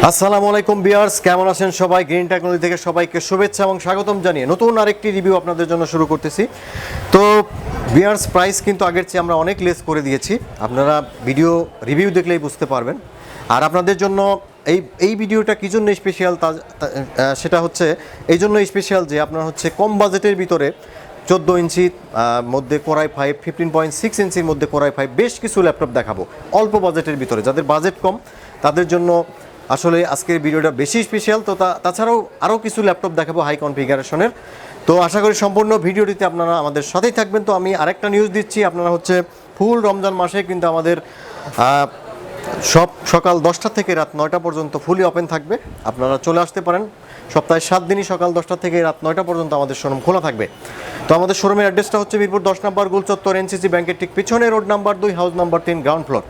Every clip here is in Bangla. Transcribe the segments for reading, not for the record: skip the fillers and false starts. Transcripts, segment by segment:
আসসালামু আলাইকুম ভিউয়ার্স, কেমন আছেন সবাই? গ্রিন টেকনোলজি থেকে সবাইকে শুভেচ্ছা এবং স্বাগতম জানিয়ে নতুন আরেকটি রিভিউ আপনাদের জন্য শুরু করতেছি। তো ভিউয়ার্স, প্রাইস কিন্তু আগের চেয়ে আমরা অনেক লেস করে দিয়েছি, আপনারা ভিডিও রিভিউ দেখলেই বুঝতে পারবেন। আর আপনাদের জন্য এই ভিডিওটা কী জন্য স্পেশাল সেটা হচ্ছে এই জন্য স্পেশাল যে আপনার হচ্ছে কম বাজেটের ভিতরে 14 ইঞ্চির মধ্যে কোরাই 5, 15.6 ইঞ্চির মধ্যে কোরাই 5 বেশ কিছু ল্যাপটপ দেখাবো অল্প বাজেটের ভিতরে। যাদের বাজেট কম তাদের জন্য আসলে আজকের ভিডিওটা বেশি স্পেশাল। তো তাছাড়াও আরও কিছু ল্যাপটপ দেখাবো হাই কনফিগারেশনের। তো আশা করি সম্পূর্ণ ভিডিওটিতে আপনারা আমাদের সাথেই থাকবেন। তো আমি আরেকটা নিউজ দিচ্ছি, আপনারা হচ্ছে ফুল রমজান মাসে কিন্তু আমাদের সকাল 10টা থেকে রাত 9টা পর্যন্ত ফুলি ওপেন থাকবে। আপনারা চলে আসতে পারেন, সপ্তাহে 7 দিনই সকাল 10টা থেকে রাত 9টা পর্যন্ত আমাদের শোরুম খোলা থাকবে। তো আমাদের শোরুমের অ্যাড্রেসটা হচ্ছে মিরপুর 10 নম্বর গোল চত্বর, এনসিসি ব্যাংকের ঠিক পিছনে, road number 2, house number 3, ground floor.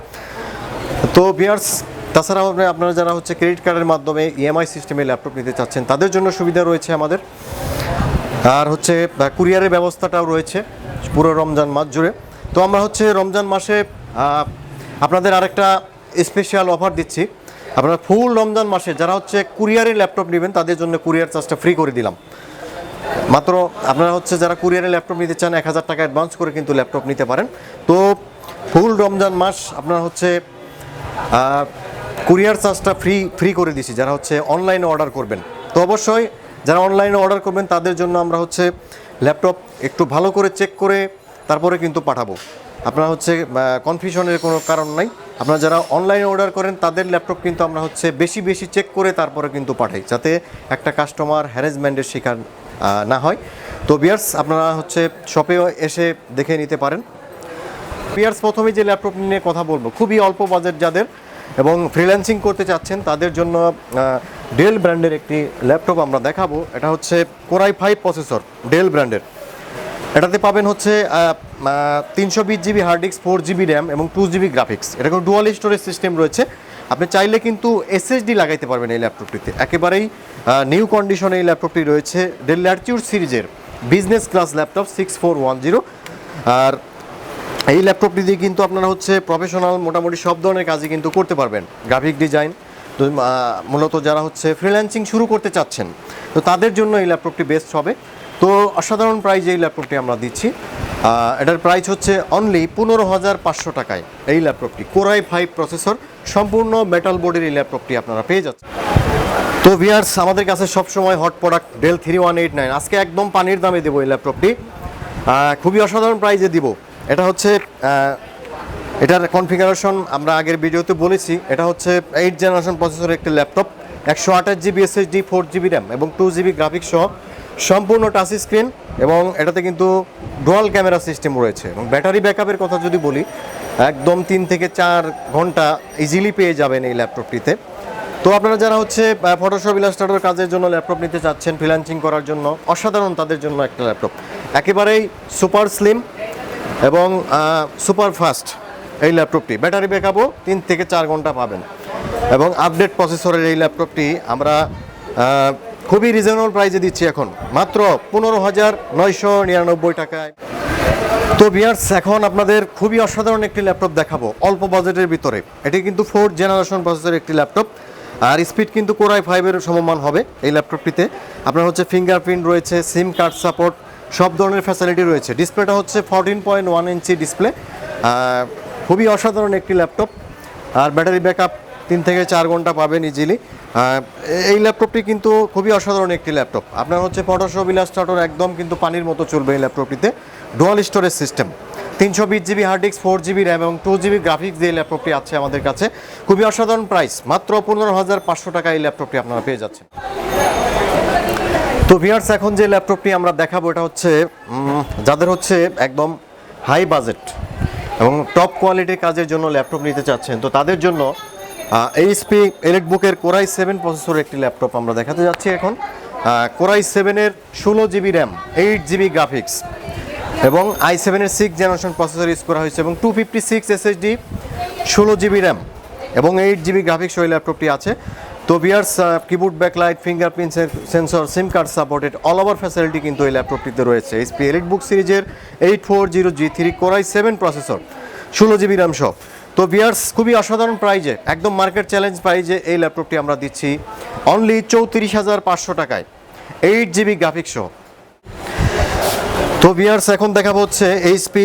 তো ভিউয়ার্স, তাছাড়াও আপনারা যারা হচ্ছে ক্রেডিট কার্ডের মাধ্যমে ইএমআই সিস্টেমে ল্যাপটপ নিতে চাচ্ছেন তাদের জন্য সুবিধা রয়েছে আমাদের। আর হচ্ছে কুরিয়ারের ব্যবস্থাটাও রয়েছে পুরো রমজান মাস জুড়ে। তো আমরা হচ্ছে রমজান মাসে আপনাদের আরেকটা স্পেশাল অফার দিচ্ছি। আপনারা ফুল রমজান মাসে যারা হচ্ছে কুরিয়ারের ল্যাপটপ নেবেন তাদের জন্য কুরিয়ার চার্জটা ফ্রি করে দিলাম। মাত্র আপনারা হচ্ছে যারা কুরিয়ারের ল্যাপটপ নিতে চান 1000 টাকা অ্যাডভান্স করে কিন্তু ল্যাপটপ নিতে পারেন। তো ফুল রমজান মাস আপনারা হচ্ছে কুরিয়ার চার্জটা ফ্রি করে দিছি যারা হচ্ছে অনলাইনে অর্ডার করবেন। তো অবশ্যই যারা অনলাইনে অর্ডার করবেন তাদের জন্য আমরা হচ্ছে ল্যাপটপ একটু ভালো করে চেক করে তারপরে কিন্তু পাঠাবো। আপনারা হচ্ছে কনফিউশনের কোনো কারণ নাই। আপনারা যারা অনলাইনে অর্ডার করেন তাদের ল্যাপটপ কিন্তু আমরা হচ্ছে বেশি চেক করে তারপরে কিন্তু পাঠাই, যাতে একটা কাস্টমার হ্যারাসমেন্টের শিকার না হয়। তো ভিউয়ার্স, আপনারা হচ্ছে শপেও এসে দেখে নিতে পারেন। ভিউয়ার্স, প্রথমে যে ল্যাপটপ নিয়ে কথা বলবো খুবই অল্প বাজেট যাদের এবং ফ্রিল্যান্সিং করতে চাচ্ছেন তাদের জন্য ডেল ব্র্যান্ডের একটি ল্যাপটপ আমরা দেখাবো। এটা হচ্ছে কোরাই 5 প্রসেসর, ডেল ব্র্যান্ডের। এটাতে পাবেন হচ্ছে 320 GB hard disk, 4 GB RAM এবং 2 জিবি গ্রাফিক্স। এরকম ডুয়াল স্টোরেজ সিস্টেম রয়েছে। আপনি চাইলে কিন্তু এসএসডি লাগাইতে পারবেন এই ল্যাপটপটিতে। একেবারেই নিউ কন্ডিশনে এই ল্যাপটপটি রয়েছে। ডেল ল্যাটিটিউড সিরিজের বিজনেস ক্লাস ল্যাপটপ 6410। আর এই ল্যাপটপটি দিয়ে কিন্তু আপনারা হচ্ছে প্রফেশনাল মোটামুটি সব ধরনের কাজই কিন্তু করতে পারবেন। গ্রাফিক ডিজাইন, তো মূলত যারা হচ্ছে ফ্রিল্যান্সিং শুরু করতে চাচ্ছেন তো তাদের জন্য এই ল্যাপটপটি বেস্ট হবে। তো অসাধারণ প্রাইজে এই ল্যাপটপটি আমরা দিচ্ছি। এটার প্রাইস হচ্ছে অনলি 15,500 টাকায় এই ল্যাপটপটি। কোরাই 5 প্রসেসর, সম্পূর্ণ মেটাল বোর্ডের এই ল্যাপটপটি আপনারা পেয়ে যাচ্ছেন। তো ভিউয়ার্স, আমাদের কাছে সবসময় হট প্রোডাক্ট ডেল 3189। আজকে একদম পানির দামে দেবো এই ল্যাপটপটি, খুবই অসাধারণ প্রাইজে দিব। এটা হচ্ছে এটার কনফিগারেশন আমরা আগের ভিডিওতে বলেছি। এটা হচ্ছে 8 জেনারেশন প্রসেসরের একটি laptop, 128 GB SSD, 4 GB RAM এবং 2 জিবি গ্রাফিক্স সহ সম্পূর্ণ টাচ স্ক্রিন। এবং এটাতে কিন্তু ডুয়াল ক্যামেরা সিস্টেম রয়েছে। এবং ব্যাটারি ব্যাকআপের কথা যদি বলি, একদম 3 থেকে 4 ঘন্টা ইজিলি পেয়ে যাবেন এই ল্যাপটপটিতে। তো আপনারা যারা হচ্ছে ফটোশপ ইলাস্ট্রেটর কাজের জন্য ল্যাপটপ নিতে চাচ্ছেন, ফ্রিল্যান্সিং করার জন্য অসাধারণ তাদের জন্য একটা ল্যাপটপ। একেবারেই সুপার স্লিম এবং সুপার ফাস্ট এই ল্যাপটপটি। ব্যাটারি ব্যাকআপও 3 থেকে 4 ঘন্টা পাবেন। এবং আপডেট প্রসেসরের এই ল্যাপটপটি আমরা খুবই রিজনেবল প্রাইসে দিচ্ছি এখন মাত্র 15,999 টাকায়। তো ভিউয়ার্স, এখন আপনাদের খুবই অসাধারণ একটি ল্যাপটপ দেখাবো অল্প বাজেটের ভিতরে। এটি কিন্তু 4 জেনারেশন প্রসেসরের একটি ল্যাপটপ। আর স্পিড কিন্তু কোরাই 5-এর সমমান হবে এই ল্যাপটপটিতে। আপনার হচ্ছে ফিঙ্গারপ্রিন্ট রয়েছে, সিম কার্ড সাপোর্ট, সব ধরনের ফ্যাসিলিটি রয়েছে। ডিসপ্লেটা হচ্ছে 14.1 ইঞ্চি ডিসপ্লে। খুবই অসাধারণ একটি ল্যাপটপ। আর ব্যাটারি ব্যাকআপ 3 থেকে 4 ঘন্টা পাবেন ইজিলি। এই ল্যাপটপটি কিন্তু খুবই অসাধারণ একটি ল্যাপটপ। আপনার হচ্ছে ফটোশপ ইলাস্ট্রেটর একদম কিন্তু পানির মতো চলবে এই ল্যাপটপটিতে। Dual storage system, 320 GB hard disk, 4 GB RAM এবং 2 জিবি গ্রাফিক্স দিয়ে ল্যাপটপটি আছে আমাদের কাছে। খুবই অসাধারণ প্রাইস, মাত্র 15,500 টাকা এই ল্যাপটপটি আপনারা পেয়ে যাচ্ছেন। তো ভিউয়ার্স, এখন যে ল্যাপটপটি আমরা দেখাবো এটা হচ্ছে যাদের হচ্ছে একদম হাই বাজেট এবং টপ কোয়ালিটির কাজের জন্য ল্যাপটপ নিতে চাচ্ছেন তো তাদের জন্য এইচপি এলিটবুকের কোরাই 7 প্রসেসরের একটি ল্যাপটপ আমরা দেখাতে যাচ্ছি এখন। কোরাই 7-এর 16 জিবি র্যাম, 8 জিবি গ্রাফিক্স এবং i7-এর 6 জেনারেশন প্রসেসর ইউজ করা হয়েছে এবং 256 এসএসডি, 16 জিবি র্যাম এবং 8 জিবি গ্রাফিক্স ওই ল্যাপটপটি আছে। তো viewers, keyboard backlight, fingerprint sensor, সিম card supported all over facility কিন্তু এই ল্যাপটপটিতে রয়েছে। এইচপি এলিটবুক সিরিজের 840G3 core i 7 processor, 16 GB RAM সহ তো ভিউয়ার্স খুবই অসাধারণ প্রাইজে, একদম মার্কেট চ্যালেঞ্জ প্রাইজে এই ল্যাপটপটি আমরা দিচ্ছি অনলি 34,500 টাকায়, 8GB গ্রাফিক্স সহ। তো ভিউয়ার্স এখন দেখাবো হচ্ছে এইচপি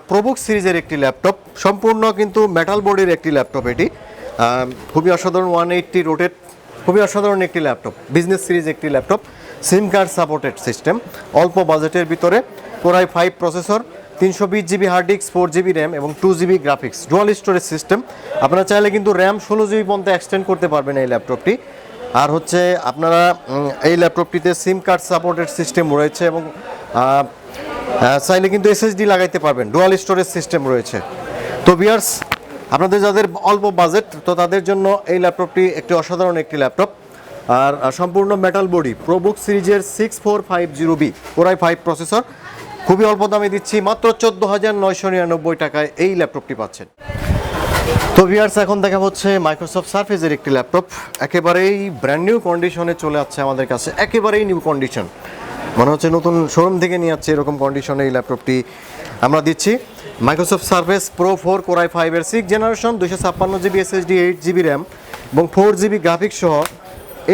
প্রোবুক সিরিজের একটি ল্যাপটপ, সম্পূর্ণ কিন্তু মেটাল বডির একটি ল্যাপটপ। এটি খুবই অসাধারণ 180 রোটেট, খুবই অসাধারণ একটি ল্যাপটপ, বিজনেস সিরিজ একটি laptop, SIM card supported system, অল্প বাজেটের ভিতরে, Core i5 processor, 320GB hard disk, 4GB RAM এবং 2GB graphics, dual storage system. আপনারা চাইলে কিন্তু র্যাম 16GB পর্যন্ত এক্সটেন্ড করতে পারবেন এই ল্যাপটপটি। আর হচ্ছে আপনারা এই ল্যাপটপটিতে সিম কার্ড সাপোর্টেড সিস্টেম রয়েছে এবং চাইলে কিন্তু এসএসডি লাগাইতে পারবেন, ডুয়াল স্টোরেজ সিস্টেম রয়েছে। তো ভিউয়ার্স আপনাদের যাদের অল্প বাজেট, তো তাদের জন্য এই ল্যাপটপটি একটি অসাধারণ একটি ল্যাপটপ। আর সম্পূর্ণ মেটাল বডি, প্রোবুক সিরিজের 6450B Core i5 প্রসেসর, খুবই অল্প দামে দিচ্ছি মাত্র 14,999 টাকায় এই ল্যাপটপটি পাচ্ছেন। তো ভিউয়ার্স এখন দেখা হচ্ছে মাইক্রোসফট সারফেসের একটি ল্যাপটপ, একেবারেই ব্র্যান্ড নিউ কন্ডিশনে চলে আসছে আমাদের কাছে, একেবারেই নিউ কন্ডিশন, মনে হচ্ছে নতুন শোরুম থেকে নিয়ে যাচ্ছে এরকম কন্ডিশনে এই ল্যাপটপটি আমরা দিচ্ছি। Microsoft surface Pro 4 Core i5 এর 6th generation, 256GB SSD, 8GB RAM এবং 4GB গ্রাফিক্স সহ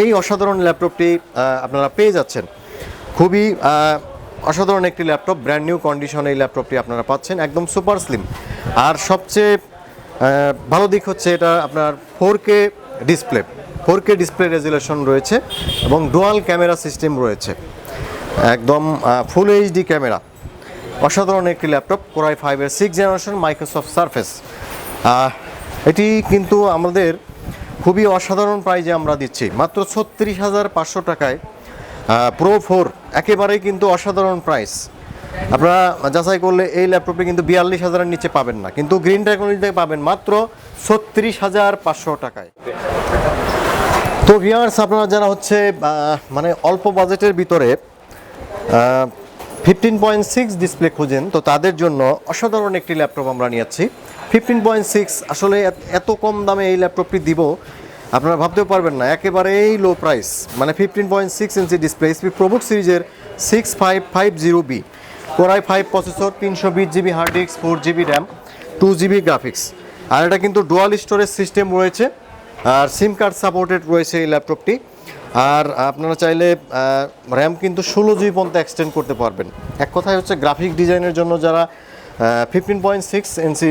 এই অসাধারণ ল্যাপটপটি আপনারা পেয়ে যাচ্ছেন। খুবই অসাধারণ একটি ল্যাপটপ, ব্র্যান্ড নিউ কন্ডিশনে এই ল্যাপটপটি আপনারা পাচ্ছেন, একদম সুপার স্লিম। আর সবচেয়ে ভালো দিক হচ্ছে এটা আপনার 4K ডিসপ্লে রেজুলেশন রয়েছে এবং ডুয়াল ক্যামেরা সিস্টেম রয়েছে, একদম ফুল এইচডি ক্যামেরা, অসাধারণ একটি ল্যাপটপ Core i5 এর 6th জেনারেশন মাইক্রোসফট সারফেস। এটি কিন্তু আমাদের খুবই অসাধারণ প্রাইজে আমরা দিচ্ছি মাত্র 36,500 টাকায় Pro 4, একেবারেই কিন্তু অসাধারণ প্রাইস। আপনারা যাচাই করলে এই ল্যাপটপটি কিন্তু 42,000-এর নিচে পাবেন না, কিন্তু গ্রিন টেকনোলজিতে পাবেন মাত্র 36,500 টাকায়। তো ভিউয়ার্স আপনারা যারা হচ্ছে মানে অল্প বাজেটের ভিতরে 15.6 ডিসপ্লে খুঁজেন, তো তাদের জন্য অসাধারণ একটি ল্যাপটপ আমরা নিয়ে যাচ্ছি 15.6। আসলে এত কম দামে এই ল্যাপটপটি দিব আপনারা ভাবতেও পারবেন না, একেবারেই লো প্রাইস, মানে 15.6 ইঞ্চি ডিসপ্লে, এইচপি প্রোবুক সিরিজের 6550B Core i5 processor, 320GB hard disk, 4GB RAM, 2GB graphics. আর এটা কিন্তু ডুয়াল স্টোরেজ সিস্টেম রয়েছে আর সিম কার্ড সাপোর্টেড রয়েছে এই ল্যাপটপটি। আর আপনারা চাইলে র্যাম কিন্তু 16GB পর্যন্ত এক্সটেন্ড করতে পারবেন। এক কথায় হচ্ছে গ্রাফিক ডিজাইনের জন্য যারা 15.6 ইঞ্চি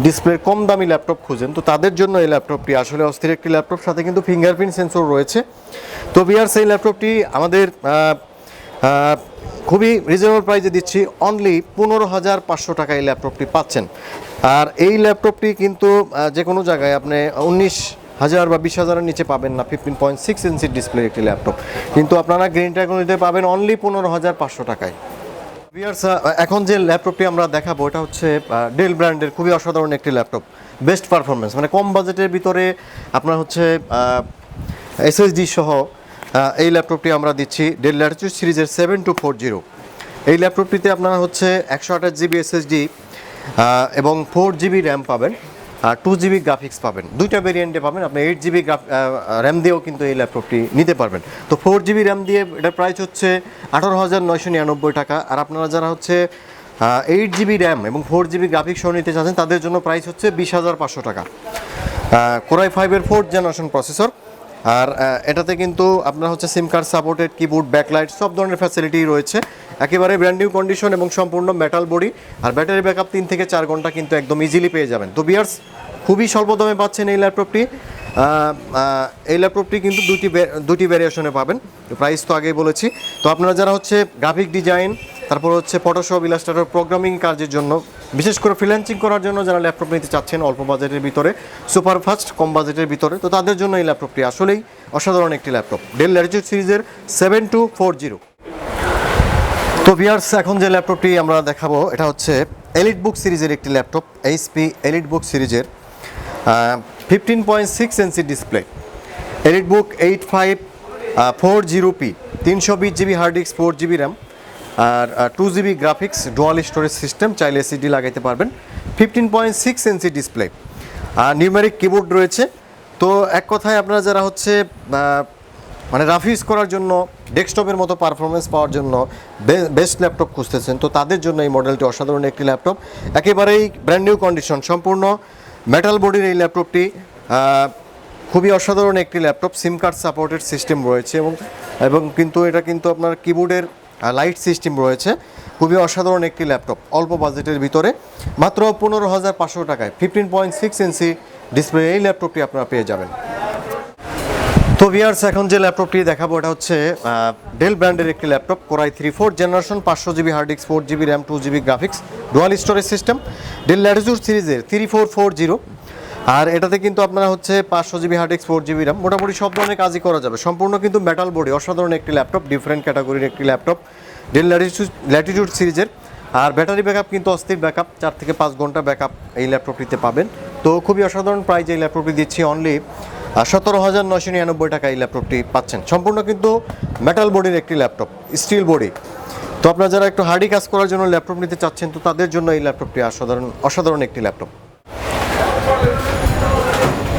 ডিসপ্লে কম দামি ল্যাপটপ খুঁজেন, তো তাদের জন্য এই ল্যাপটপটি আসলে অস্থির একটি ল্যাপটপ, সাথে কিন্তু ফিঙ্গারপ্রিন্ট সেন্সর রয়েছে। তো ভিউয়ার্স এই ল্যাপটপটি আমাদের খুবই রিজনেবল প্রাইসে দিচ্ছি, অনলি 15,500 টাকা এই ল্যাপটপটি পাচ্ছেন। আর এই ল্যাপটপটি কিন্তু যে কোনো জায়গায় আপনি 19,000 বা 20,000-এর নিচে পাবেন না 15.6 ইঞ্চি ডিসপ্লে একটি ল্যাপটপ, কিন্তু আপনারা গ্রিন টেকনোলজিতে পাবেন অনলি 15,500 টাকায়। ভিউয়ার্স এখন যে ল্যাপটপটি আমরা দেখাবো এটা হচ্ছে ডেল ব্র্যান্ডের খুবই অসাধারণ একটি ল্যাপটপ, বেস্ট পারফরমেন্স, মানে কম বাজেটের ভিতরে আপনার হচ্ছে এসএসডি সহ এই ল্যাপটপটি আমরা দিচ্ছি ডেল ল্যাটিটিউড সিরিজের 7240। এই ল্যাপটপটিতে আপনারা হচ্ছে 128GB এসএসডি এবং 4GB র্যাম পাবেন আর 2GB গ্রাফিক্স পাবেন, দুইটা ভেরিয়েন্টে পাবেন। আপনি 8GB র্যাম দিয়েও কিন্তু এই ল্যাপটপটি নিতে পারবেন। তো 4GB র্যাম দিয়ে এটার প্রাইস হচ্ছে 18,999 টাকা। আর আপনারা যারা হচ্ছে 8GB র্যাম এবং 4GB গ্রাফিক্স সহ নিতে চাচ্ছেন তাদের জন্য প্রাইস হচ্ছে 20,500 টাকা। Core i5 এর 4th জেনারেশন প্রসেসর, আর এটাতে কিন্তু আপনার হচ্ছে সিম কার্ড সাপোর্টেড, কিবোর্ড, ব্যাকলাইট সব ধরনের ফ্যাসিলিটি রয়েছে, একেবারে ব্র্যান্ড নিউ কন্ডিশন এবং সম্পূর্ণ মেটাল বডি। আর ব্যাটারি ব্যাকআপ 3 থেকে 4 ঘন্টা কিন্তু একদম ইজিলি পেয়ে যাবেন। তো ভিউয়ার্স খুবই স্বল্প দামে পাচ্ছেন এই ল্যাপটপটি। এই ল্যাপটপটি কিন্তু দুটি ভ্যারিয়েশনে পাবেন, প্রাইস তো আগেই বলেছি। তো আপনারা যারা হচ্ছে গ্রাফিক ডিজাইন, তারপর হচ্ছে ফটোশপ, ইলাস্ট্রেটর, প্রোগ্রামিং কাজের জন্য, বিশেষ করে ফ্রিল্যান্সিং করার জন্য যারা ল্যাপটপ নিতে চাচ্ছেন অল্প বাজেটের ভিতরে, সুপার ফাস্ট কম বাজেটের ভিতরে, তো তাদের জন্য এই ল্যাপটপটি আসলেই অসাধারণ একটি ল্যাপটপ, ডেল ল্যাটিটিউড সিরিজের 7240। তো ভিউয়ার্স এখন যে ল্যাপটপটি আমরা দেখাবো এটা হচ্ছে এলিট বুক সিরিজের একটি ল্যাপটপ, এইচপি এলিট বুক সিরিজের 15.6 inch display, elite book 8540p, 320GB hard disk, 4GB RAM আর 2GB graphics, dual storage system, চাইলে এসএসডি লাগাইতে পারবেন, 15.6 ইঞ্চি ডিসপ্লে আর নিউমেরিক কিবোর্ড রয়েছে। তো এক কথায় আপনারা যারা হচ্ছে মানে রাফ ইউজ করার জন্য, ডেস্কটপের মতো পারফরমেন্স পাওয়ার জন্য বেস্ট ল্যাপটপ খুঁজতেছেন, তো তাদের জন্য এই মডেলটি অসাধারণ একটি ল্যাপটপ, একেবারেই ব্র্যান্ড নিউ কন্ডিশন, সম্পূর্ণ মেটাল বডির এই ল্যাপটপটি খুবই অসাধারণ একটি laptop. SIM card supported system রয়েছে এবং কিন্তু এটা কিন্তু আপনার কিবোর্ডের লাইট সিস্টেম রয়েছে। খুবই অসাধারণ একটি ল্যাপটপ, অল্প বাজেটের ভিতরে মাত্র 15,500 টাকায় 15.6 ইঞ্চি ডিসপ্লে এই ল্যাপটপটি আপনারা পেয়ে যাবেন। তো ভিউয়ার্স, এখন যে ল্যাপটপটি দেখাবো এটা হচ্ছে ডেল ব্র্যান্ডের একটি laptop, core i 3/4 generation, 500 GB hard disk, 4 GB RAM, 2 GB graphics, dual storage system, Dell latitude সিরিজের 3440। আর এটাতে কিন্তু আপনারা হচ্ছে 500 GB hard disk, 4 GB RAM, মোটামুটি সব ধরনের কাজই করা যাবে। সম্পূর্ণ কিন্তু মেটাল বডি, অসাধারণ একটি ল্যাপটপ, ডিফারেন্ট ক্যাটাগরির একটি ল্যাপটপ ডেল ল্যাটিটিউড সিরিজের। আর ব্যাটারি ব্যাকআপ কিন্তু অস্থির ব্যাকআপ, 4 থেকে 5 ঘন্টা ব্যাকআপ এই ল্যাপটপটিতে পাবেন। তো খুবই অসাধারণ প্রাইস এই ল্যাপটপটি দিচ্ছি অনলি 17,999 টাকা এই ল্যাপটপটি পাচ্ছেন। সম্পূর্ণ কিন্তু মেটাল বডির একটি ল্যাপটপ, স্টিল বডি। তো আপনারা যারা একটু হার্ডি কাজ করার জন্য ল্যাপটপ নিতে চাচ্ছেন, তো তাদের জন্য এই ল্যাপটপটি অসাধারণ একটি ল্যাপটপ।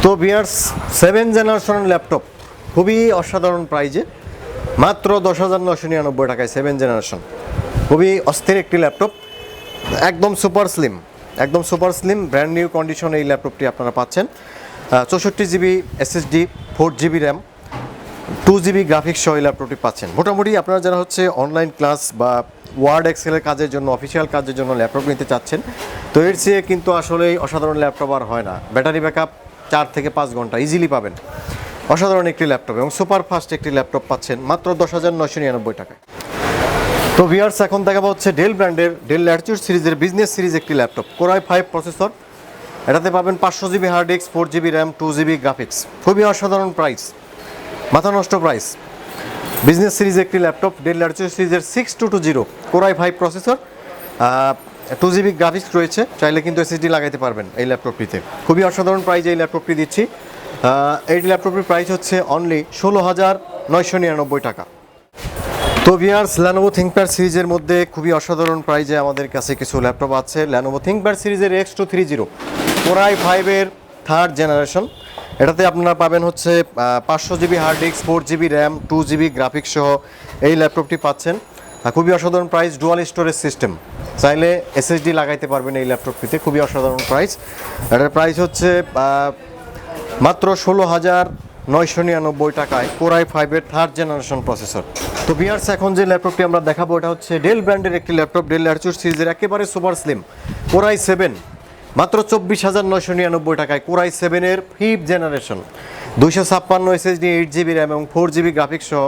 তো ভিউয়ার্স, 7 জেনারেশন ল্যাপটপ খুবই অসাধারণ প্রাইজে মাত্র 10,999 টাকায় 7 জেনারেশন, খুবই অস্থির একটি ল্যাপটপ, একদম সুপার স্লিম ব্র্যান্ড নিউ কন্ডিশনে এই ল্যাপটপটি আপনারা পাচ্ছেন। 64 GB SSD, 4 GB RAM, 2 GB graphics সহ এই ল্যাপটপটি পাচ্ছেন। মোটামুটি আপনারা যারা হচ্ছে অনলাইন ক্লাস বা ওয়ার্ড এক্সেলের কাজের জন্য, অফিসিয়াল কাজের জন্য ল্যাপটপ নিতে চাচ্ছেন, তো এর চেয়ে কিন্তু আসলে অসাধারণ ল্যাপটপ আর হয় না। ব্যাটারি ব্যাকআপ 4 থেকে 5 ঘন্টা ইজিলি পাবেন। অসাধারণ একটি ল্যাপটপ এবং সুপার ফাস্ট একটি ল্যাপটপ পাচ্ছেন মাত্র 10,999 টাকায়। তো ভিউয়ার্স, এখন দেখাবো হচ্ছে ডেল ব্র্যান্ডের ডেল ল্যাটিটিউড সিরিজের বিজনেস সিরিজ একটি ল্যাপটপ, কোরাই 5 প্রসেসর। এটাতে পাবেন 500 GB hard disk, 4 GB RAM, 2 GB graphics, খুবই অসাধারণ প্রাইস, মাথা নষ্ট প্রাইস। বিজনেস সিরিজ একটি ল্যাপটপ, ডেল ল্যাটিটিউড সিরিজের 6220 কোরাই 5 প্রসেসর, 2 জিবি গ্রাফিক্স রয়েছে, চাইলে কিন্তু এসএসডি লাগাইতে পারবেন এই ল্যাপটপটিতে। খুবই অসাধারণ প্রাইজে এই ল্যাপটপটি দিচ্ছি। এই ল্যাপটপটির প্রাইস হচ্ছে অনলি 16,999 টাকা। তো ভিউয়ার্স, ল্যানোভো থিংকপ্যাড সিরিজের মধ্যে খুবই অসাধারণ প্রাইজে আমাদের কাছে কিছু ল্যাপটপ আছে। ল্যানোভো থিংকপ্যাড সিরিজের X230 কোরাই 5-এর 3rd জেনারেশন। এটাতে আপনারা পাবেন হচ্ছে 500 GB hard disk, 4 GB RAM, 2 GB graphics সহ এই ল্যাপটপটি পাচ্ছেন। খুবই অসাধারণ প্রাইস, ডুয়াল স্টোরেজ সিস্টেম, চাইলে এসএসডি লাগাইতে পারবেন এই ল্যাপটপটিতে। খুবই অসাধারণ প্রাইস। এটার প্রাইস হচ্ছে মাত্র 16,999 টাকায় কোরাই 5-এর 3rd জেনারেশন প্রসেসর। তো ভিউয়ার্স, এখন যে ল্যাপটপটি আমরা দেখাবো এটা হচ্ছে ডেল ব্র্যান্ডের একটি ল্যাপটপ, ডেল ল্যাটিটিউড সিরিজের একেবারে সুপার স্লিম কোরাই 7, মাত্র 24,999 টাকায় কোরাই 7-এর 5th generation, 256 SSD, 8 GB RAM এবং 4 জিবি গ্রাফিক্স সহ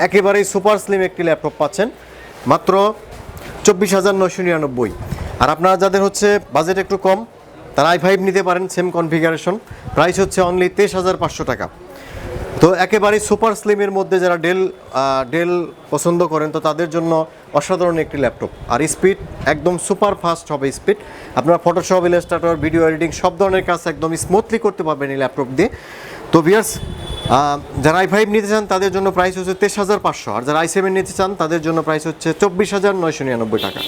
একেবারেই সুপার স্লিম একটি ল্যাপটপ পাচ্ছেন মাত্র 24,999। আর আপনারা যাদের হচ্ছে বাজেট একটু কম, তারা i5 নিতে পারেন, সেম কনফিগারেশন, প্রাইস হচ্ছে অনলি 23,500 টাকা। তো একেবারেই সুপার স্লিমের মধ্যে যারা ডেল পছন্দ করেন, তো তাদের জন্য অসাধারণ একটি ল্যাপটপ। আর স্পিড একদম সুপার ফাস্ট হবে স্পিড, আপনারা ফটোশপ, ইলাস্ট্রেটর, ভিডিও এডিটিং সব ধরনের কাজ একদম স্মুথলি করতে পারবেন এই ল্যাপটপ দিয়ে। তো ভিউয়ার্স, যারা i5 নিতে চান তাদের জন্য প্রাইস হচ্ছে 23,500, আর যারা i7 নিতে চান তাদের জন্য প্রাইস হচ্ছে 24,999 টাকা।